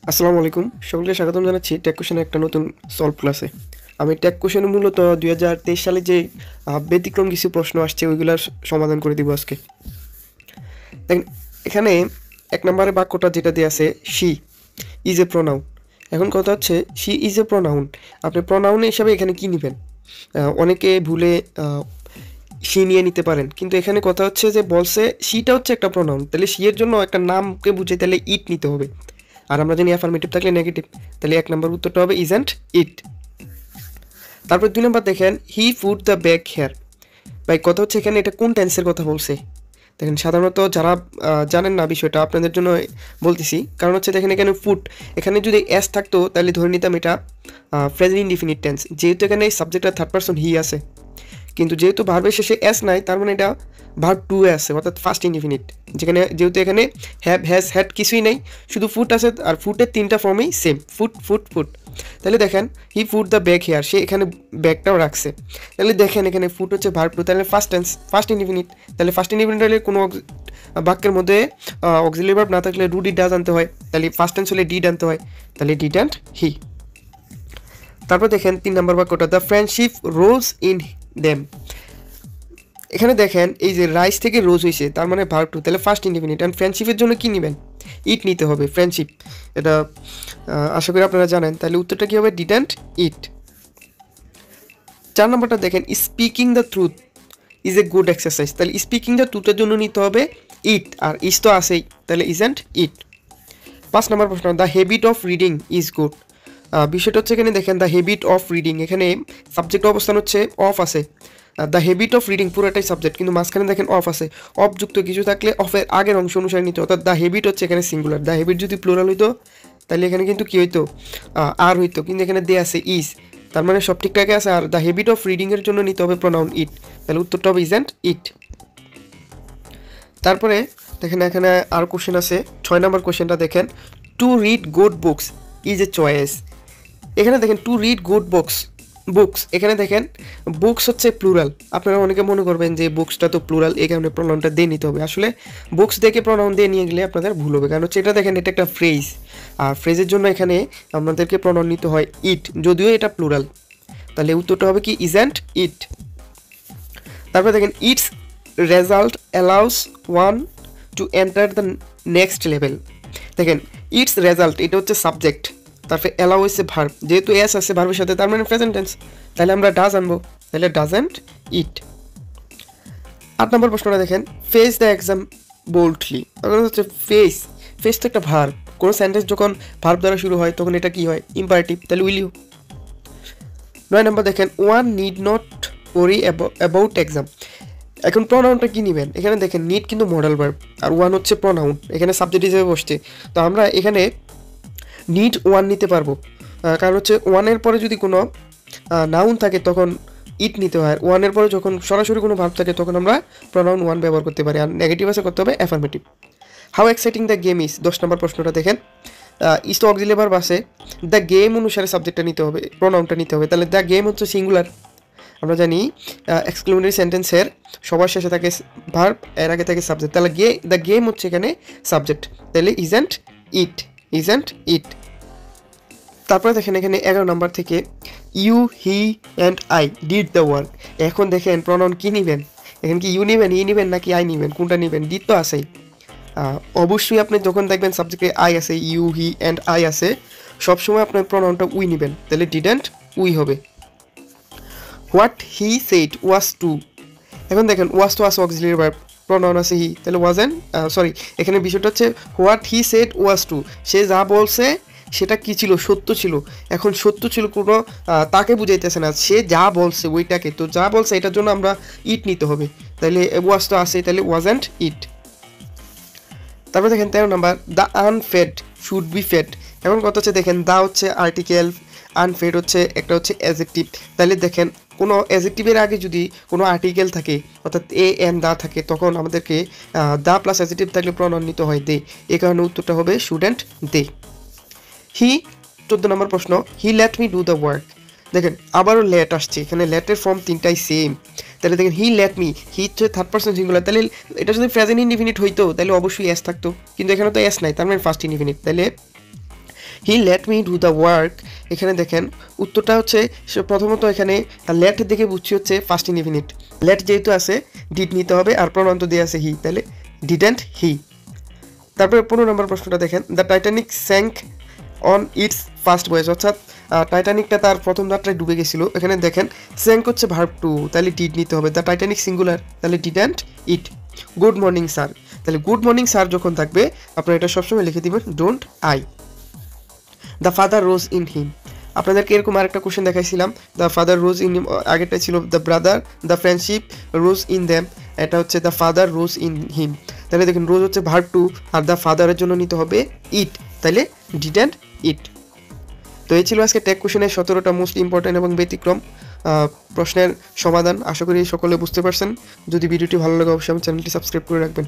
আসসালামু আলাইকুম, সকলকে স্বাগতম জানাচ্ছি টেক কোশ্চেনের একটা নতুন সলভ ক্লাসে। আমি টেক কোশ্চেনে মূলত 2023 সালে যে ব্যতিক্রম কিছু প্রশ্ন আসছে ওইগুলোর সমাধান করে দিব আজকে। দেখেন, এখানে 1 নম্বরে বাক্যটা যেটা দেওয়া আছে, শি ইজ এ প্রোনাউন। এখন কথা হচ্ছে, শি ইজ এ প্রোনাউন, আপনি প্রোনাউন হিসাবে এখানে কি নেবেন? অনেকে ভুলে শি নিয়ে নিতে পারেন, কিন্তু এখানে কথা হচ্ছে যে বলছে শিটা হচ্ছে একটা প্রোনাউন, তাহলে শি এর জন্য একটা নামকে বুঝে তাহলে ইট নিতে হবে। আর আমরা জানি অ্যাফার্মেটিভ থাকলে নেগেটিভ, তাহলে 1 নম্বর উত্তরটা হবে ইজন্ট ইট। তারপর 2 নম্বর দেখেন, হি ফুড দ্য ব্যাগ হেয়ার। ভাই কথা হচ্ছে এখানে এটা কোন টেন্সের কথা বলছে? দেখেন, সাধারণত যারা জানেন না বিষয়টা, আপনাদের জন্য বলতেছি। কারণ হচ্ছে দেখেন, এখানে ফুড, এখানে যদি এস থাকতো তাহলে ধরে নিতাম এটা প্রেজেন্ট ইনডিফিনিট টেন্স, যেহেতু এখানে সাবজেক্টের থার্ড পারসন হি আছে, কিন্তু যেহেতু ভার্বের শেষে এস নাই, তার মানে এটা ভার্ব টু এ আছে, অর্থাৎ ফার্স্ট ইনডিফিনিট। যেহেতু এখানে হ্যাভ, হ্যাজ, হ্যাড কিছুই নেই, শুধু ফুট আছে, আর ফুটের 3টা ফর্মেই সেম, ফুট ফুট ফুট। তাহলে দেখেন, he put the bag hair, সে এখানে ব্যাগটাও রাখছে। তাহলে দেখেন, এখানে ফুট হচ্ছে ভার্ব টু, তাহলে ফার্স্ট টেন্স, ফার্স্ট ইনডিফিনিট। তাহলে ফার্স্ট ইনডিফিনিট হলে কোনো বাক্যের মধ্যে অক্সিলারি ভার্ব না থাকলে ডু ডিড ডাজ আনতে হয়, তাহলে ফার্স্ট টেন্স হলে ডিড আনতে হয়, তাহলে ডিড অ্যান্ড হি। তারপর দেখেন 3 নম্বর বাক্যটা, the friendship rose in them. এখানে দেখেন, এই যে রাইস থেকে রোজ হয়েছে, তার মানে ভার্ব টু, তাহলে ফার্স্ট ইনডিফিনিট। অ্যান্ড ফ্রেন্ডশিপের জন্য কি নেবেন? ইট নিতে হবে, ফ্রেন্ডশিপ। এটা আশা করি আপনারা জানেন। তাহলে উত্তরটা কী হবে? ডিডন্ট ইট। 4 নম্বরটা দেখেন, speaking the truth is a good exercise. তাহলে স্পিকিং দ্য ট্রুথের জন্য নিতে হবে ইট, আর ইস তো আসেই, তাহলে ইজন্ট ইট। 5 নম্বর প্রশ্ন, the habit of reading is good. বিষয়টা হচ্ছে এখানে দেখেন, দ্য হ্যাবিট অফ রিডিং, এখানে সাবজেক্ট অবস্থান হচ্ছে অফ আছে। দ্য হ্যাবিট অফ রিডিং পুরোটাই সাবজেক্ট, কিন্তু মাঝখানে দেখেন অফ আছে। অফ যুক্ত কিছু থাকলে অফের আগের অংশ অনুসারে নিতে, অর্থাৎ দ্য হ্যাবিট হচ্ছে এখানে সিঙ্গুলার। দ্য হ্যাবিট যদি প্লুরাল হইতো তাহলে এখানে কিন্তু কী হইতো? আর হইতো, কিন্তু এখানে দে আছে ইজ, তার মানে সব ঠিকঠাকই আছে। আর দ্য হ্যাবিট অফ রিডিংয়ের জন্য নিতে হবে প্রোনাউন ইট, তাহলে উত্তরটা হবে ইজন্ট ইট। তারপরে দেখেন, এখানে আর কোশ্চেন আছে। 6 নম্বর কোশ্চেনটা দেখেন, to read good books is a choice. এখানে দেখেন, টু রিড গুড বুকস, এখানে দেখেন বুকস হচ্ছে প্লুরাল। আপনারা অনেকে মনে করবেন যে বুকসটা তো প্লুরাল, এই কারণে প্রোনাউনটা দিয়ে নিতে হবে। আসলে বুকস দেখে প্রোনাউন দিয়ে নিয়ে গেলে আপনাদের ভুল হবে, কারণ হচ্ছে এটা দেখেন, এটা একটা ফ্রেজ, আর ফ্রেজের জন্য এখানে আমাদেরকে প্রোনাউন নিতে হয় ইট, যদিও এটা প্লুরাল। তাহলে উত্তরটা হবে কি? Isn't it. তারপরে দেখেন, it's result allows one to enter the next level. দেখেন, ইটস রেজাল্ট, এটা হচ্ছে সাবজেক্ট, তারপরে অ্যালাউ হচ্ছে ভার্ব, যেহেতু এস আছে ভার্বের সাথে, তার মানে প্রেজেন্ট টেন্স, তাহলে আমরা ডাজ আনবো, তাহলে ডাজন্ট ইট। 8 নম্বর প্রশ্নটা দেখেন, ফেস দ্য এক্সাম বোল্ডলি। তখন হচ্ছে ফেস, ফেস তো একটা ভার্ব, কোনো সেন্টেন্স যখন ভার্ব দ্বারা শুরু হয় তখন এটা কি হয়? ইম্পারেটিভ, তাহলে উইল ইউ। 9 নম্বর দেখেন, one need not worry about exam. এখন প্রোনাউনটা কি নেবেন? এখানে দেখেন, নিড কিন্তু মডাল ভার্ব, আর ওয়ান হচ্ছে প্রোনাউন, এখানে সাবজেক্ট হিসেবে বসছে। তো আমরা এখানে নিড ওয়ান নিতে পারবো, কারণ হচ্ছে ওয়ানের পরে যদি কোনো নাউন থাকে তখন ইট নিতে হয়, ওয়ানের পরে যখন সরাসরি কোনো ভার্ব থাকে তখন আমরা প্রোনাউন ওয়ান ব্যবহার করতে পারি। আর নেগেটিভ আছে করতে হবে affirmative. How exciting the game is, 10 নম্বর প্রশ্নটা দেখেন, ইজ তো অক্সিলারি ভার্ব আছে, দ্য গেম অনুসারে সাবজেক্টটা নিতে হবে, প্রোনাউনটা নিতে হবে। তাহলে দ্য গেম হচ্ছে সিঙ্গুলার, আমরা জানি এক্সক্লেমেটরি সেন্টেন্সের সবার শেষে থাকে ভার্ব, এর আগে থাকে সাবজেক্ট, তাহলে দ্য গেম হচ্ছে এখানে সাবজেক্ট, তাহলে ইজন্ট ইট, ইজন্ট ইট। তারপরে দেখেন, এখানে 11 নম্বর থেকে, you, he and I did the work. এখন দেখেন প্রোনাউন কি নেবেন? এখানে কি ইউ নেবেন, ই নেবেন, নাকি আই নেবেন? কোনটা নেবেন? ডিড তো আছেই। অবশ্যই আপনি যখন দেখবেন সাবজেক্টে আই আছে, ইউ, হি অ্যান্ড আই আছে, সবসময় আপনার প্রোনাউনটা উই নেবেন, তাহলে ডিডন্ট উই হবে। What he said was to. এখন দেখেন, ওয়াজ তো আছে অক্সিলারি ভার্ব, প্রোনাউন আছে হি, তাহলে ওয়াজেন্ট, সরি, এখানে বিষয়টা হচ্ছে what he said was to, সে যা বলছে সেটা কি ছিল? সত্য ছিল। এখন সত্য ছিল কোনো তাকে বুঝাইতেছে না, সে যা বলছে ওইটাকে, তো যা বলছে এটার জন্য আমরা ইট নিতে হবে, তাহলে ওয়াজ তো আছে, তাহলে ওয়াজেন্ট ইট। তারপরে দেখেন 13 number, the unfed should be fed. এখন কথা হচ্ছে দেখেন, দা হচ্ছে আর্টিকেল, আনফেড হচ্ছে একটা হচ্ছে অ্যাজেক্টিভ। তাহলে দেখেন, কোনো অ্যাজেক্টিভের আগে যদি কোনো আর্টিকেল থাকে, অর্থাৎ এ এন দা থাকে, তখন আমাদেরকে দা প্লাস অ্যাজেক্টিভ থাকলে প্রনাউন নিতে হয় দে, এই কারণে উত্তরটা হবে শুডেন্ট দে। হি, 14 নম্বর প্রশ্ন, he let me do the work. দেখেন, আবারও লেট আসছে, এখানে লেটের ফর্ম 3টাই সেম। তাহলে দেখেন, হি লেট মি, হি হচ্ছে থার্ড পারসন সিঙ্গুলার, তাহলে এটা যদি প্রেজেন্ট ইনডিফিনিট হইতো তাহলে অবশ্যই এস থাকতো, কিন্তু এখানে তো এস নাই, তার মানে ফার্স্ট ইনডিফিনিট, তাহলে he let me do the work, এখানে দেখেন উত্তরটা হচ্ছে প্রথমত এখানে লেট দেখে বুঝছি হচ্ছে ফার্স্ট ইনডিফিনিট, লেট যেহেতু আছে ডিড নিতে হবে আর প্রণান্ত দিয়ে আছে হি, তাহলে ডিডেন্ট হি। তারপরে 15 নম্বর প্রশ্নটা দেখেন, the Titanic sank on its first voice, অর্থাৎ টাইটানিকটা তার প্রথম যাত্রায় ডুবে গেছিল। এখানে দেখেন স্যাঙ্ক হচ্ছে ভার্ব টু, তাহলে ডিড নিতে হবে, দ্য টাইটানিক সিঙ্গুলার, তাহলে didn't it. Good morning sir, তাহলে গুড মর্নিং স্যার যখন থাকবে আপনারা এটা সবসময় লিখে দিবেন don't I. The father rose in him, আপনাদেরকে এরকম আরেকটা কোশ্চেন দেখাইছিলাম, the father rose in him, আগেরটা ছিল the brother the friendship rose in them, এটা হচ্ছে the father rose in him. তাহলে দেখেন রোজ হচ্ছে ভার্ব টু আর দ্য ফাদারের জন্য নিতে হবে ইট, তাহলে ডিডেন্ট ইট। তো এই ছিল আজকে টেক কোশ্চেনের 17টা মোস্ট ইম্পর্টেন্ট এবং ব্যতিক্রম প্রশ্নের সমাধান। আশা করি সকলে বুঝতে পারছেন। যদি ভিডিওটি ভালো লাগে অবশ্যই আমার চ্যানেলটি সাবস্ক্রাইব করে রাখবেন।